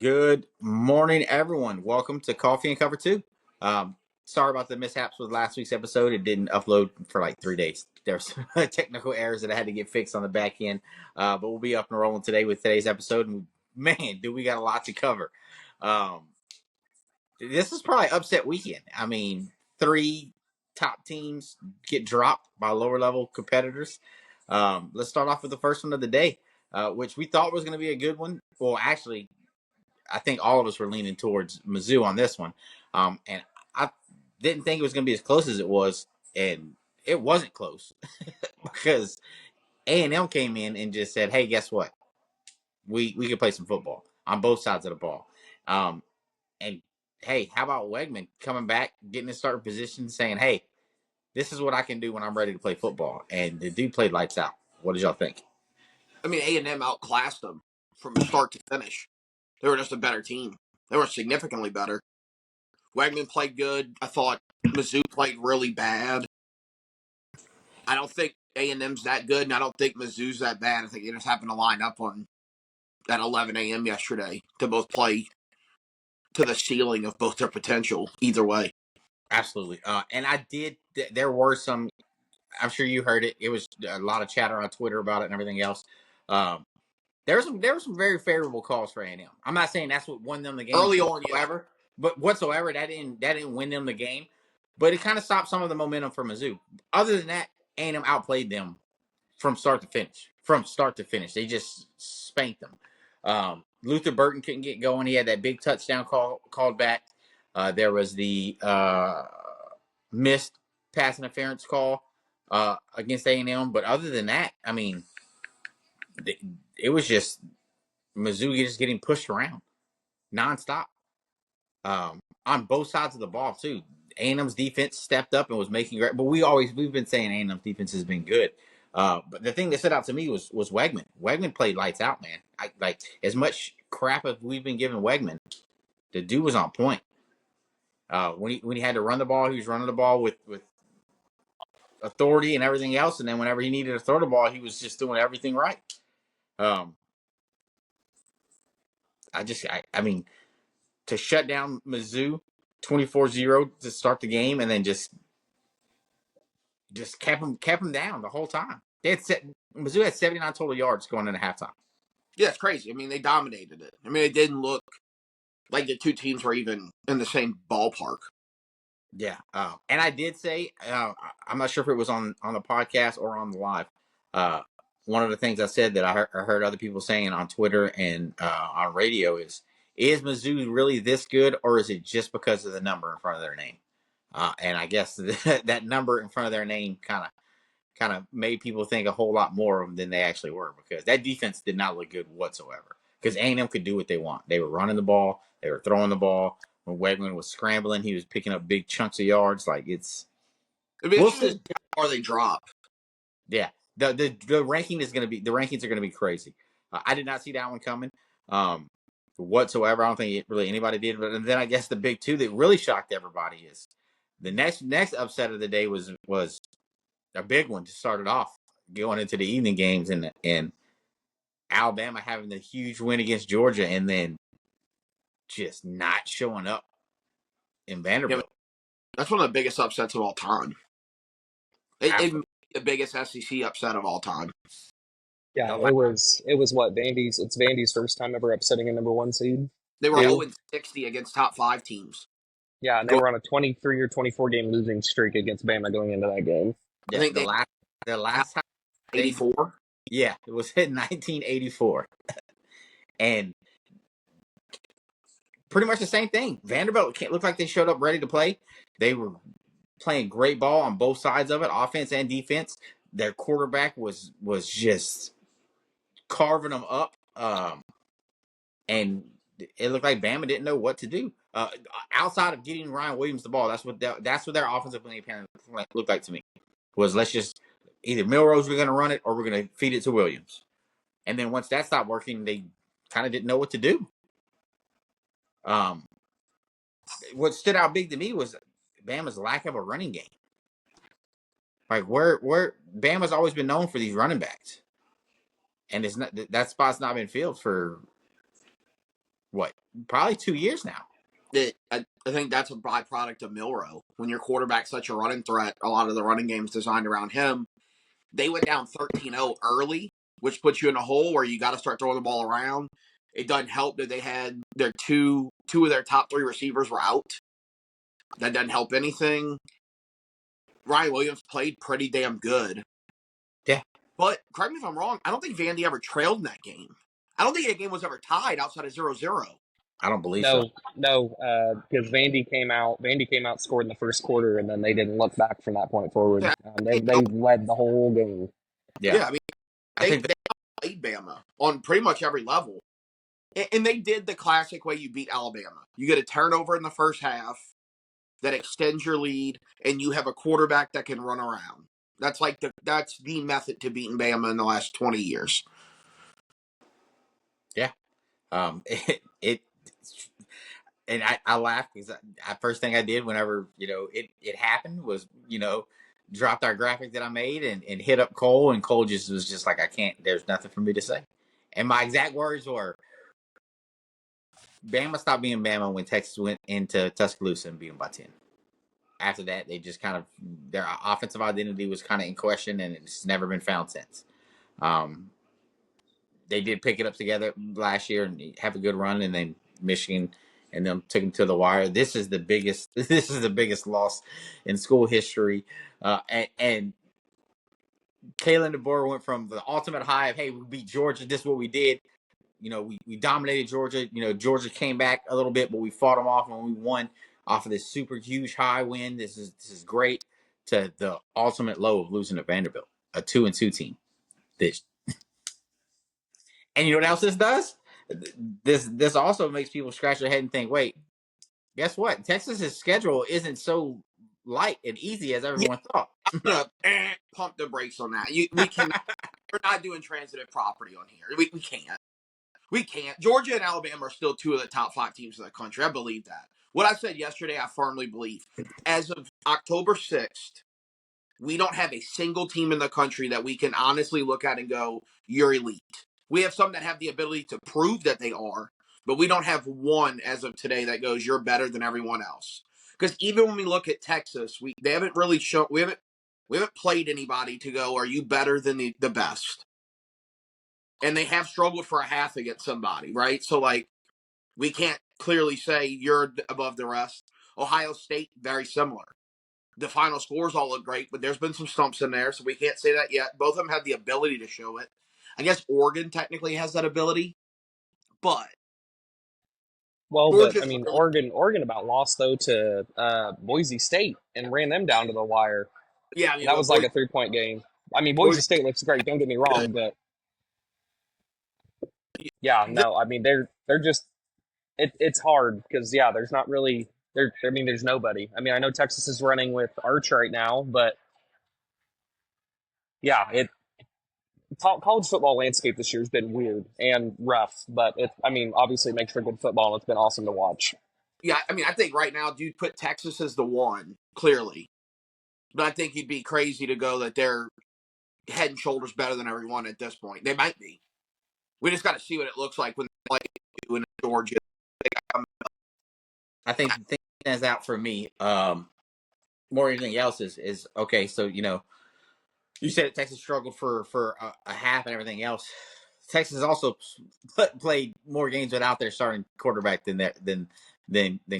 Good morning, everyone. Welcome to Coffee and Cover 2. Sorry about the mishaps with last week's episode. It didn't upload for like 3 days. There's technical errors that I had to get fixed on the back end. But we'll be up and rolling today with today's episode. And man, do we got a lot to cover. This is probably upset weekend. I mean, 3 top teams get dropped by lower level competitors. Let's start off with the first one of the day, which we thought was going to be a good one. Well, actually, I think all of us were leaning towards Mizzou on this one. And I didn't think it was going to be as close as it was. And it wasn't close because A&M came in and just said, hey, guess what? We can play some football on both sides of the ball. And, hey, how about Wegman coming back, getting his starting position, saying, hey, this is what I can do when I'm ready to play football. And the dude played lights out. What did y'all think? I mean, A&M outclassed them from start to finish. They were just a better team. They were significantly better. Wegman played good. I thought Mizzou played really bad. I don't think A&M's that good, and I don't think Mizzou's that bad. I think they just happened to line up on at 11 a.m. yesterday to both play to the ceiling of both their potential either way. Absolutely. And I did, there were some, I'm sure you heard it. It was a lot of chatter on Twitter about it and everything else. There were some very favorable calls for A&M. I'm not saying that's what won them the game Early whatsoever, on, but whatsoever that didn't win them the game. But it kind of stopped some of the momentum for Mizzou. Other than that, A&M outplayed them from start to finish. From start to finish, they just spanked them. Luther Burton couldn't get going. He had that big touchdown called back. There was the missed pass interference call against A&M. But other than that, I mean, it was just Mizzou just getting pushed around nonstop on both sides of the ball too. A&M's defense stepped up and was making great. But we've been saying A&M's defense has been good. But the thing that stood out to me was Wegman. Wegman played lights out, man. Like as much crap as we've been giving Wegman, the dude was on point. When he had to run the ball, he was running the ball with authority and everything else. And then whenever he needed to throw the ball, he was just doing everything right. I mean, to shut down Mizzou 24-0 to start the game and then just kept them down the whole time. Mizzou had 79 total yards going into halftime. yeah, it's crazy. I mean, they dominated it. I mean, it didn't look like the two teams were even in the same ballpark. Yeah. And I did say, I'm not sure if it was on the podcast or on the live. One of the things I said that I heard other people saying on Twitter and on radio is Mizzou really this good, or is it just because of the number in front of their name? And I guess that number in front of their name kind of made people think a whole lot more of them than they actually were, because that defense did not look good whatsoever. Because A&M could do what they want. They were running the ball. They were throwing the ball. When Wegman was scrambling, he was picking up big chunks of yards. Like it's. I mean, it's just how far they drop. Yeah, the ranking is going to be, the rankings are going to be crazy. I did not see that one coming whatsoever. I don't think really anybody did. But then I guess the big two that really shocked everybody is the next upset of the day was a big one to start it off going into the evening games, and Alabama having the huge win against Georgia and then just not showing up in Vanderbilt. Yeah, that's one of the biggest upsets of all time. It the biggest SEC upset of all time. Yeah, it was what, Vandy's. It's Vandy's first time ever upsetting a number 1 seed. They were 0-60 against top 5 teams. Yeah, and they were on a 23 or 24 game losing streak against Bama going into that game. Yeah, I think the last time 84. Yeah, it was in 1984, and pretty much the same thing. Vanderbilt looked like they showed up ready to play. They were playing great ball on both sides of it, offense and defense. Their quarterback was just carving them up, and it looked like Bama didn't know what to do outside of getting Ryan Williams the ball. That's what their offensive plan looked like to me. Was let's just either Milrose, we're going to run it, or we're going to feed it to Williams. And then once that stopped working, they kind of didn't know what to do. What stood out big to me was Bama's lack of a running game. Like where Bama's always been known for these running backs, and it's not, that spot's not been filled for probably 2 years now. I think that's a byproduct of Milroe. When your quarterback's such a running threat, a lot of the running games designed around him. They went down 13-0 early, which puts you in a hole where you got to start throwing the ball around. It doesn't help that they had their two of their top 3 receivers were out. That doesn't help anything. Ryan Williams played pretty damn good. Yeah. But correct me if I'm wrong, I don't think Vandy ever trailed in that game. I don't think that game was ever tied outside of 0-0. I don't believe so. No, because Vandy came out, scored in the first quarter, and then they didn't look back from that point forward. Yeah. They led the whole game. Yeah, I mean, they played Bama on pretty much every level. And they did the classic way you beat Alabama. You get a turnover in the first half that extends your lead, and you have a quarterback that can run around. That's the method to beating Bama in the last 20 years. Yeah. And I laughed because the first thing I did whenever, it happened was, dropped our graphic that I made and hit up Cole, and Cole just was just like, there's nothing for me to say. And my exact words were, Bama stopped being Bama when Texas went into Tuscaloosa and beat them by 10. After that, they just kind of, their offensive identity was kind of in question, and it's never been found since. They did pick it up together last year and have a good run, and then Michigan and them took them to the wire. This is the biggest loss in school history. And Kalen DeBoer went from the ultimate high of, hey, we beat Georgia, this is what we did. We dominated Georgia. Georgia came back a little bit, but we fought them off when we won off of this super huge high win. This is great, to the ultimate low of losing to Vanderbilt, a 2-2 team. And you know what else this does? This also makes people scratch their head and think, wait, guess what? Texas's schedule isn't so light and easy as everyone thought. I'm gonna pump the brakes on that. We cannot. We're not doing transitive property on here. We can't. We can't. Georgia and Alabama are still 2 of the top 5 teams in the country. I believe that. What I said yesterday, I firmly believe. As of October 6th, we don't have a single team in the country that we can honestly look at and go, you're elite. We have some that have the ability to prove that they are, but we don't have one as of today that goes, you're better than everyone else. Because even when we look at Texas, they haven't really shown, we haven't played anybody to go, are you better than the best? And they have struggled for a half against somebody, right? So, we can't clearly say you're above the rest. Ohio State, very similar. The final scores all look great, but there's been some stumps in there, so we can't say that yet. Both of them have the ability to show it. I guess Oregon technically has that ability, but Oregon about lost though to Boise State and ran them down to the wire. Yeah, that was like a 3-point game. I mean, Boise State looks great. Don't get me wrong, but yeah, no. I mean, they're just it's hard because there's not really there. I mean, there's nobody. I mean, I know Texas is running with Arch right now, but yeah, college football landscape this year has been weird and rough, but obviously it makes for good football. It's been awesome to watch. Yeah, I mean, I think right now, dude, put Texas as the one, clearly. But I think you'd be crazy to go that they're head and shoulders better than everyone at this point. They might be. We just got to see what it looks like when they play in Georgia. I think the thing that's out for me, more than anything else, is okay, so, you said Texas struggled for a half and everything else. Texas also played more games without their starting quarterback than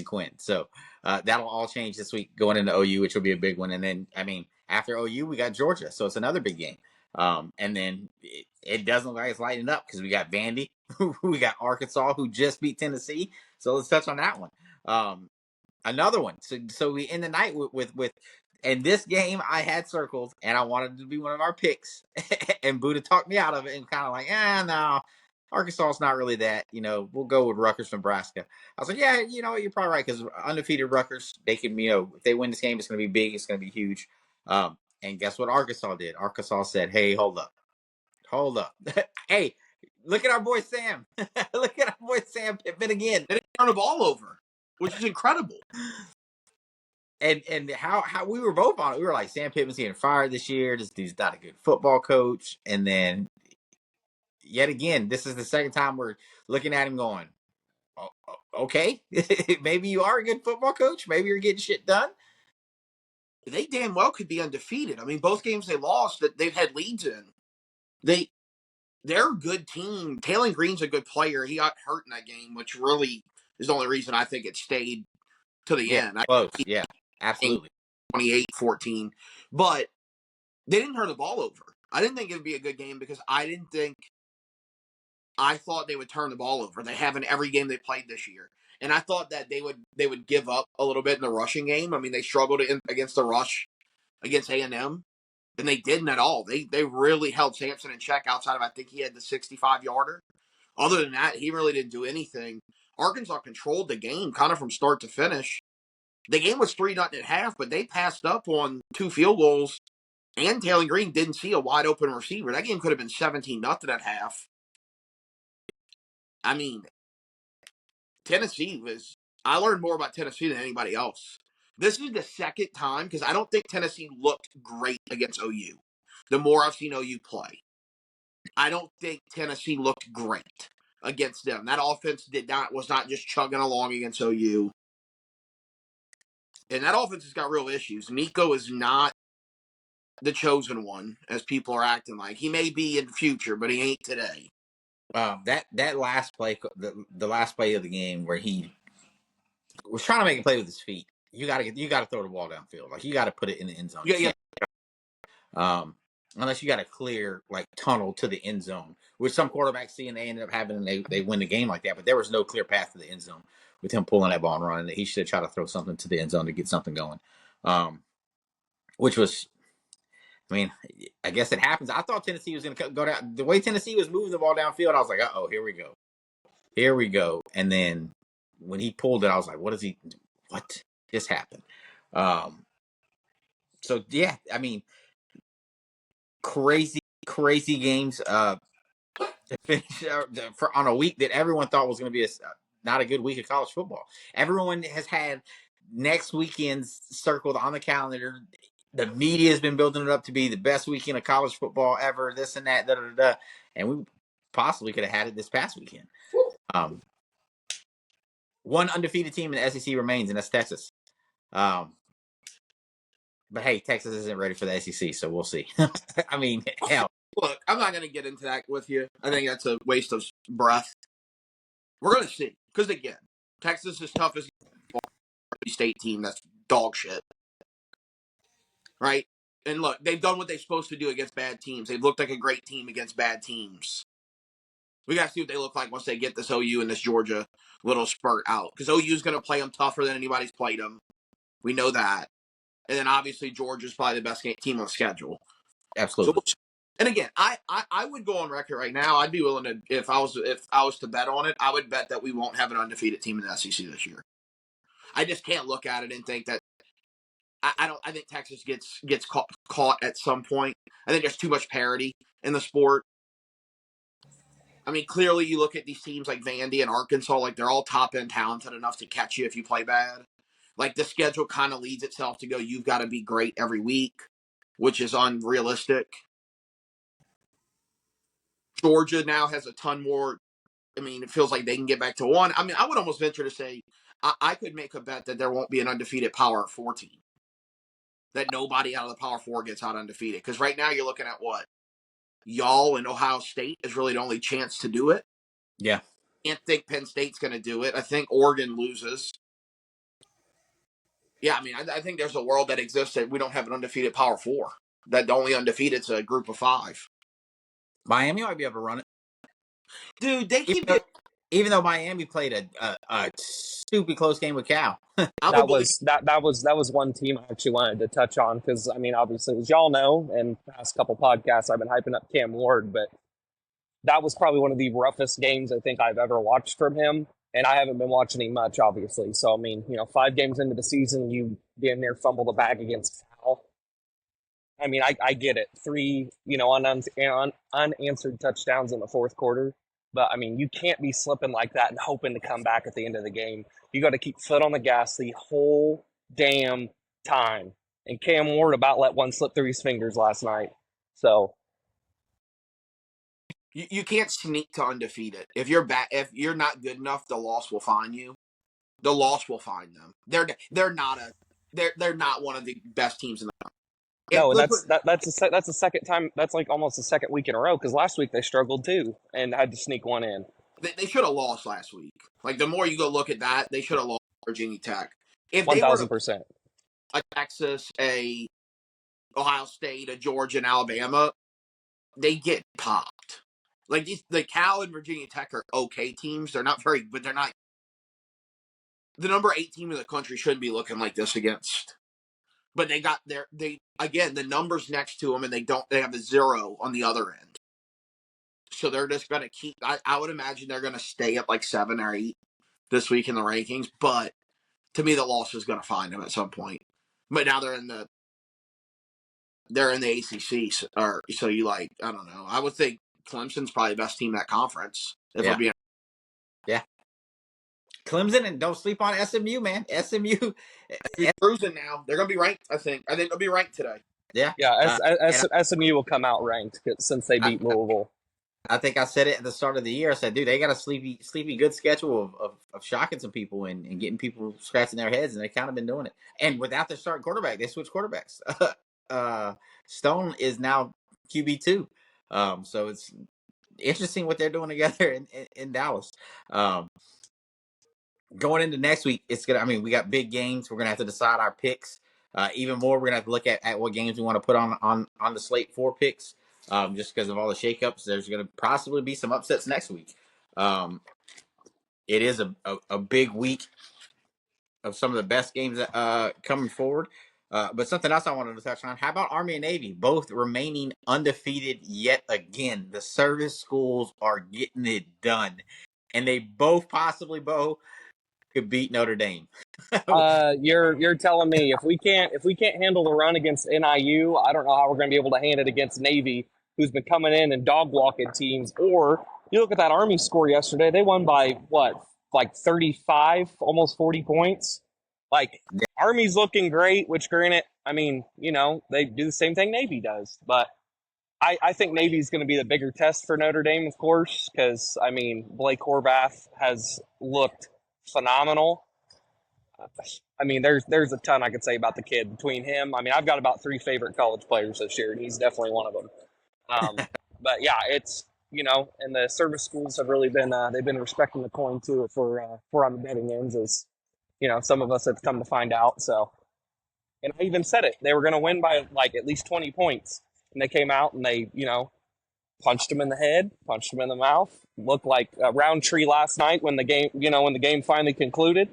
Quinn. So that'll all change this week going into OU, which will be a big one. And then, after OU, we got Georgia, so it's another big game. And then it doesn't look like it's lighting up because we got Vandy, we got Arkansas, who just beat Tennessee. So let's touch on that one. Another one. So we end the night with and this game I had circled, and I wanted it to be one of our picks. And Buddha talked me out of it and kind of like, no, Arkansas is not really that. We'll go with Rutgers, Nebraska. I was like, yeah, you're probably right, because undefeated Rutgers, they can, if they win this game, it's going to be big. It's going to be huge. And guess what Arkansas did? Arkansas said, hey, hold up. Hey, look at our boy Sam. Look at our boy Sam Pittman again. They didn't turn the ball over, which is incredible. And how we were both on it. We were like, Sam Pittman's getting fired this year. This dude's not a good football coach. And then, yet again, this is the second time we're looking at him going, okay, maybe you are a good football coach. Maybe you're getting shit done. They damn well could be undefeated. I mean, both games they lost that they've had leads in. They're a good team. Taylor Green's a good player. He got hurt in that game, which really is the only reason I think it stayed to the Yeah, end. close. Yeah, absolutely. 28-14. But they didn't turn the ball over. I didn't think it would be a good game because I thought they would turn the ball over. They have in every game they played this year. And I thought that they would give up a little bit in the rushing game. I mean, they struggled against the rush against A&M, and they didn't at all. They really held Sampson in check outside of, I think he had the 65-yarder. Other than that, he really didn't do anything. Arkansas controlled the game kind of from start to finish. The game was 3-0 at half, but they passed up on 2 field goals, and Taylor Green didn't see a wide open receiver. That game could have been 17-0 at half. I mean, I learned more about Tennessee than anybody else. This is the second time, because I don't think Tennessee looked great against OU. The more I've seen OU play, I don't think Tennessee looked great against them. That offense was not just chugging along against OU. And that offense has got real issues. Nico is not the chosen one, as people are acting like. He may be in the future, but he ain't today. That last play, the last play of the game where he was trying to make a play with his feet. You got to throw the ball downfield. Like you got to put it in the end zone. Yeah. Unless you got a clear like tunnel to the end zone, which some quarterbacks see and they end up having, and they win the game like that. But there was no clear path to the end zone with him pulling that ball and running. He should have tried to throw something to the end zone to get something going. Which was, I mean, I guess it happens. I thought Tennessee was going to go down. The way Tennessee was moving the ball downfield, I was like, uh-oh, here we go. And then when he pulled it, I was like, what just happened? So yeah, I mean, crazy games on a week that everyone thought was going to be not a good week of college football. Everyone has had next weekend's circled on the calendar. The media has been building it up to be the best weekend of college football ever, this and that, and we possibly could have had it this past weekend. One undefeated team in the SEC remains, and that's Texas. But hey, Texas isn't ready for the SEC, so we'll see. I mean, hell. Look, I'm not going to get into that with you. I think that's a waste of breath. We're going to see. Because, again, Texas is tough as a state team that's dog shit. Right? And look, they've done what they're supposed to do against bad teams. They've looked like a great team against bad teams. We got to see what they look like once they get this OU and this Georgia little spurt out. Because OU is going to play them tougher than anybody's played them. We know that. And then, obviously, Georgia's probably the best team on the schedule. Absolutely. So, and again, I would go on record right now. I'd be willing to, if I was to bet on it, I would bet that we won't have an undefeated team in the SEC this year. I just can't look at it and think that. I think Texas gets caught at some point. I think there's too much parity in the sport. I mean, clearly you look at these teams like Vandy and Arkansas, like they're all top end talented enough to catch you if you play bad. Like the schedule kind of leads itself to go, you've got to be great every week, which is unrealistic. Georgia now has a ton more. I mean, it feels like they can get back to one. I mean, I would almost venture to say I could make a bet that there won't be an undefeated Power 4 team. That nobody out of the Power 4 gets out undefeated. Because right now you're looking at what? Y'all and Ohio State is really the only chance to do it. Yeah. Can't think Penn State's going to do it. I think Oregon loses. Yeah, I mean, I think there's a world that exists that we don't have an undefeated Power 4. That the only undefeated is a group of 5. Miami might be able to run it. Dude, they keep even though Miami played a stupid close game with Cal. That was one team I actually wanted to touch on because, I mean, obviously, as y'all know, and past couple podcasts, I've been hyping up Cam Ward, but that was probably one of the roughest games I think I've ever watched from him, and I haven't been watching him much, obviously. So, I mean, 5 games into the season, you damn near fumble the bag against Cal. I mean, I get it. 3, unanswered touchdowns in the fourth quarter. But, I mean, you can't be slipping like that and hoping to come back at the end of the game. You got to keep foot on the gas the whole damn time. And Cam Ward about let one slip through his fingers last night. So you can't sneak to undefeated. If you're not good enough, the loss will find you. The loss will find them. They're not one of the best teams in the country. No, and Let's put, that's the second time. That's like almost the second week in a row because last week they struggled too and had to sneak one in. they should have lost last week. Like the more you go look at that, they should have lost Virginia Tech. If they were to 1,000%. a Texas, a Ohio State, a Georgia, and Alabama, they get popped. Like the Cal and Virginia Tech are okay teams. They're not very, but they're not. The number 8 team in the country shouldn't be looking like this against. But they got they again the numbers next to them, and they have a 0 on the other end. So they're just going to keep. I would imagine they're going to stay at like 7 or 8 this week in the rankings. But to me, the loss is going to find them at some point. But now they're in the ACC, or so you like. I don't know. I would think Clemson's probably the best team in that conference. If I'm being Clemson, and don't sleep on SMU, man. SMU cruising now. They're going to be ranked. I think they'll be ranked today. Yeah, SMU will come out ranked since they beat Louisville. I think I said it at the start of the year. I said, dude, they got a sleepy good schedule of shocking some people and getting people scratching their heads, and they kind of been doing it. And without their starting quarterback, they switched quarterbacks. Stone is now QB2. So it's interesting what they're doing together in Dallas. Going into next week, we got big games. We're gonna have to decide our picks. Even more, we're gonna have to look at what games we want to put on the slate for picks. Just because of all the shakeups, there's going to possibly be some upsets next week. It is a big week of some of the best games coming forward. But something else I wanted to touch on. How about Army and Navy? Both remaining undefeated yet again. The service schools are getting it done. And they both possibly, could beat Notre Dame. You're telling me if we can't handle the run against NIU, I don't know how we're going to be able to hand it against Navy, who's been coming in and dog walking teams. Or you look at that Army score yesterday; they won by what, like 35, almost 40 points. Like Army's looking great. Which, granted, I mean, they do the same thing Navy does, but I think Navy's going to be the bigger test for Notre Dame, of course, because I mean Blake Horvath has looked phenomenal. I mean, there's a ton I could say about the kid. Between him, I mean, I've got about 3 favorite college players this year, and he's definitely one of them. But yeah, it's and the service schools have really been they've been respecting the coin too for on the betting ends, as some of us have come to find out. So, and I even said it, they were going to win by like at least 20 points, and they came out and they punched him in the head, punched him in the mouth. Looked like a Roundtree last night when the game finally concluded.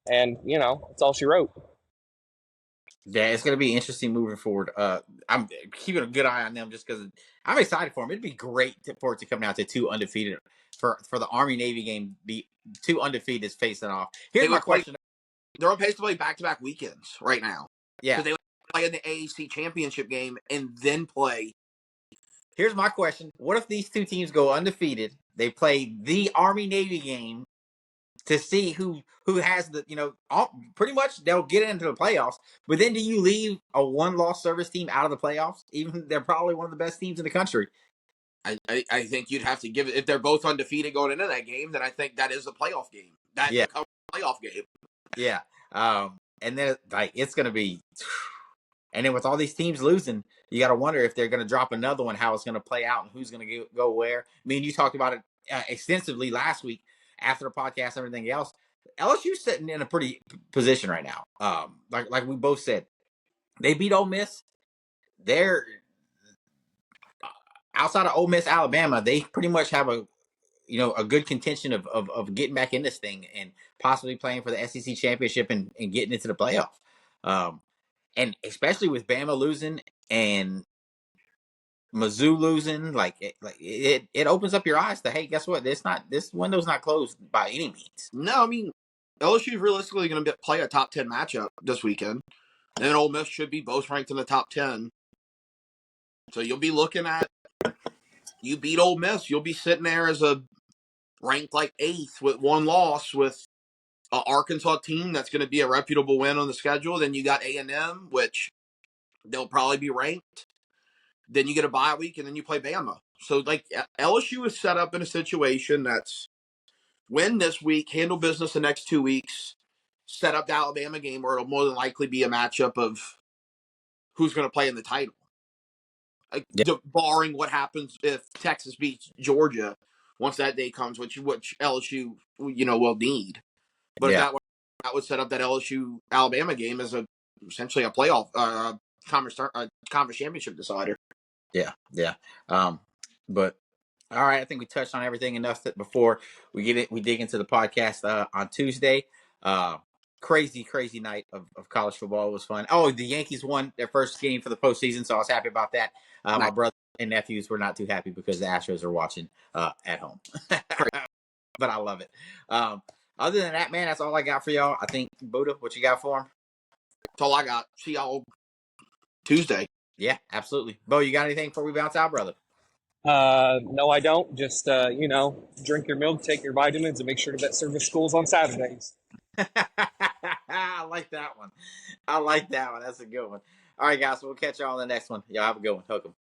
And, it's all she wrote. Yeah, it's going to be interesting moving forward. I'm keeping a good eye on them just because I'm excited for them. It'd be great for it to come down to 2 undefeated for the Army-Navy game. Be 2 undefeated facing off. Here's my question. They're on pace to play back-to-back weekends right now. Yeah. So they play in the AAC championship game and then play. Here's my question. What if these 2 teams go undefeated? They play the Army-Navy game to see who has the, pretty much they'll get into the playoffs. But then do you leave a 1-loss service team out of the playoffs? Even they're probably one of the best teams in the country. I think you'd have to give it, if they're both undefeated going into that game, then I think that is a playoff game. That becomes a playoff game. Yeah. And then it's going to be, and then with all these teams losing, you got to wonder if they're going to drop another one, how it's going to play out and who's going to go where. I mean, you talked about it extensively last week after the podcast and everything else. LSU's sitting in a pretty position right now. Like we both said, they beat Ole Miss. They're outside of Ole Miss, Alabama. They pretty much have a good contention of getting back in this thing and possibly playing for the SEC championship and getting into the playoff. And especially with Bama losing and Mizzou losing, it opens up your eyes to, hey, guess what? This window's not closed by any means. No, I mean, LSU is realistically going to play a top 10 matchup this weekend. And then Ole Miss should be both ranked in the top 10. So you'll be looking at, you beat Ole Miss, you'll be sitting there as a ranked like 8th with 1 loss with an Arkansas team that's going to be a reputable win on the schedule. Then you got A&M, which they'll probably be ranked. Then you get a bye week, and then you play Bama. So, LSU is set up in a situation that's win this week, handle business the next 2 weeks, set up the Alabama game where it'll more than likely be a matchup of who's going to play in the title. Like, barring what happens if Texas beats Georgia once that day comes, which LSU will need. But that would set up that LSU Alabama game as essentially a playoff conference championship decider. Yeah. But all right, I think we touched on everything enough that before we dig into the podcast on Tuesday. Crazy night of college football. It was fun. Oh, the Yankees won their first game for the postseason, so I was happy about that. Nice. My brother and nephews were not too happy because the Astros are watching at home. But I love it. Other than that, man, that's all I got for y'all. I think, Buddha, what you got for him? That's all I got. See y'all Tuesday. Yeah, absolutely. Bo, you got anything before we bounce out, brother? No, I don't. Just, drink your milk, take your vitamins, and make sure to bet service schools on Saturdays. I like that one. That's a good one. All right, guys, we'll catch y'all on the next one. Y'all have a good one. Hook 'em.